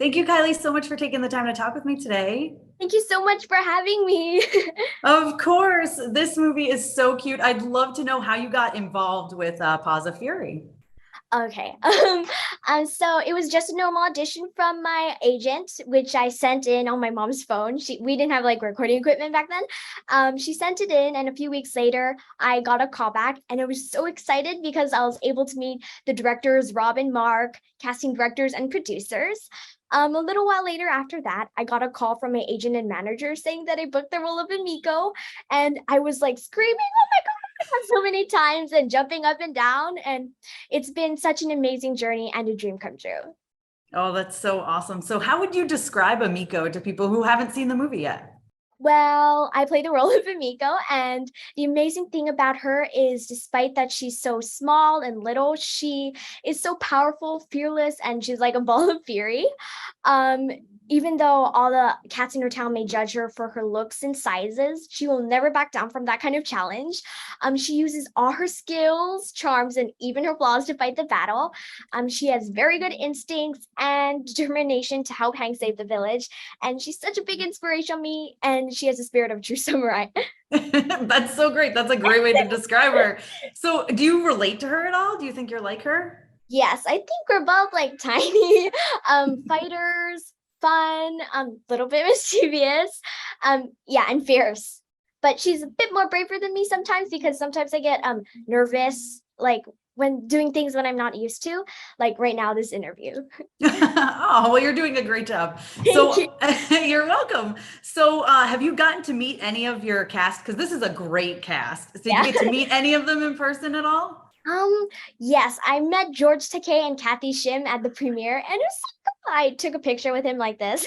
Thank you, Kylie, so much for taking the time to talk with me today. Thank you so much for having me. Of course, this movie is so cute. I'd love to know how you got involved with Paws of Fury. Okay. So it was just a normal audition from my agent, which I sent in on my mom's phone. We didn't have like recording equipment back then. She sent it in, and a few weeks later, I got a call back, and I was so excited because I was able to meet the directors, Rob and Mark, casting directors, and producers. A little while later after that, I got a call from my agent and manager saying that I booked the role of Amiko, and I was like screaming, "Oh my God!" so many times and jumping up and down. And it's been such an amazing journey and a dream come true. Oh, that's so awesome. So how would you describe Amiko to people who haven't seen the movie yet? Well, I play the role of Amiko, and the amazing thing about her is despite that she's so small and little, she is so powerful, fearless, and she's like a ball of fury. Um, Even though all the cats in her town may judge her for her looks and sizes, she will never back down from that kind of challenge. She uses all her skills, charms, and even her flaws to fight the battle. She has very good instincts and determination to help Hank save the village. And she's such a big inspiration on me, and she has a spirit of a true samurai. That's so great. That's a great way to describe her. So do you relate to her at all? Do you think you're like her? Yes, I think we're both like tiny fighters, fun, little bit mischievous, yeah, and fierce. But she's a bit more braver than me sometimes because sometimes I get nervous, like when doing things when I'm not used to, like right now this interview. Oh, well, you're doing a great job. Thank you. So you're welcome. So have you gotten to meet any of your cast? Because this is a great cast. So did Yeah. you get to meet any of them in person at all? Yes, I met George Takei and Kathy Shim at the premiere, and it was so cool. I took a picture with him like this.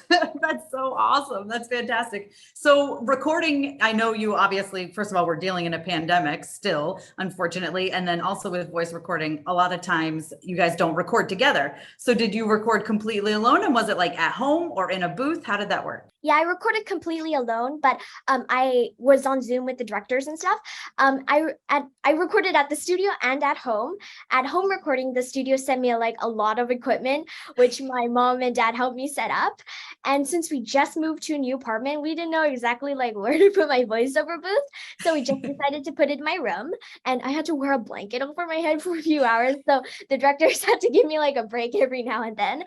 That's so awesome. That's fantastic. So recording, I know you obviously, first of all, we're dealing in a pandemic still, unfortunately. And then also with voice recording, a lot of times you guys don't record together. So did you record completely alone? And was it like at home or in a booth? How did that work? Yeah, I recorded completely alone, but I was on Zoom with the directors and stuff. I recorded at the studio and at home. At home recording, the studio sent me a lot of equipment, which my mom and dad helped me set up. And since we just moved to a new apartment, we didn't know exactly like where to put my voiceover booth, so we just decided to put it in my room. And I had to wear a blanket over my head for a few hours, so the directors had to give me like a break every now and then.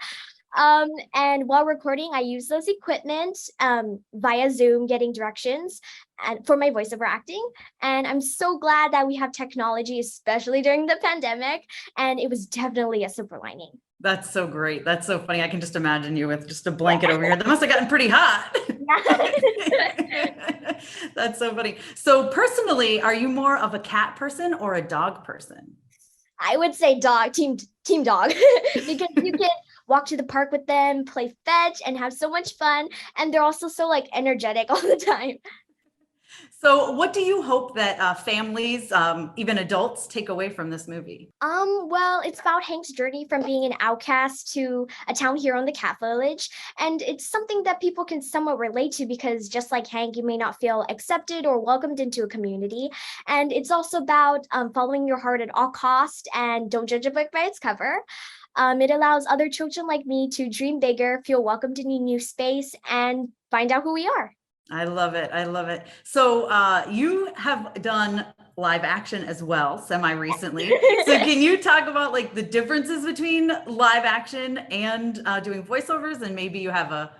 And while recording, I use those equipment via Zoom, getting directions and for my voiceover acting. And I'm so glad that we have technology, especially during the pandemic. And it was definitely a silver lining. That's so great. That's so funny. I can just imagine you with just a blanket over here. That must have gotten pretty hot. That's so funny. So personally, are you more of a cat person or a dog person? I would say dog, team dog, because you can walk to the park with them, play fetch, and have so much fun. And they're also so like energetic all the time. So what do you hope that families, even adults, take away from this movie? Well, it's about Hank's journey from being an outcast to a town hero in the cat village. And it's something that people can somewhat relate to because just like Hank, you may not feel accepted or welcomed into a community. And it's also about following your heart at all cost and don't judge a book by its cover. It allows other children like me to dream bigger, feel welcomed in a new space, and find out who we are. I love it. I love it. So you have done live action as well, semi recently. So can you talk about like the differences between live action and doing voiceovers? And maybe do you have a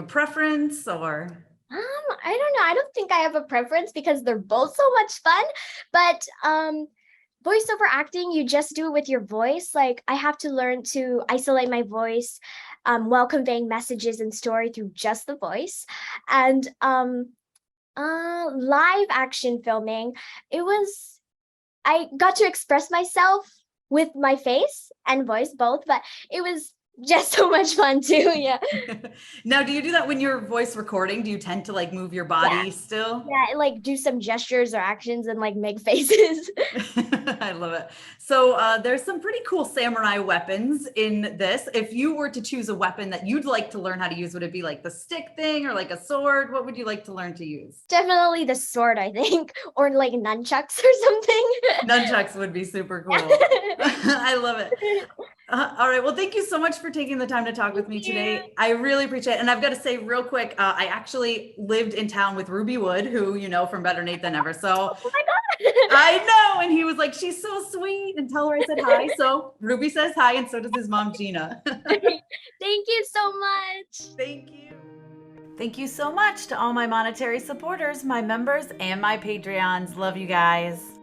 preference or? I don't know. I don't think I have a preference because they're both so much fun. But voiceover acting, you just do it with your voice. Like I have to learn to isolate my voice while conveying messages and story through just the voice. And live action filming, I got to express myself with my face and voice both, but it was just so much fun too. Yeah. Now, do you do that when you're voice recording? Do you tend to like move your body still? Yeah, like do some gestures or actions and like make faces. I love it. So there's some pretty cool samurai weapons in this. If you were to choose a weapon that you'd like to learn how to use, would it be like the stick thing or like a sword? What would you like to learn to use? Definitely the sword, I think, or like nunchucks or something. Nunchucks would be super cool. I love it. All right. Well, thank you so much for taking the time to talk with me Thank you. today. I really appreciate it. And I've got to say real quick, I actually lived in town with Ruby Wood, who you know from Better Nate Than Ever. So Oh my God. I know. And he was like, she's so sweet. And tell her I said hi. So Ruby says hi. And so does his mom, Gina. Thank you so much. Thank you. Thank you so much to all my monetary supporters, my members, and my Patreons. Love you guys.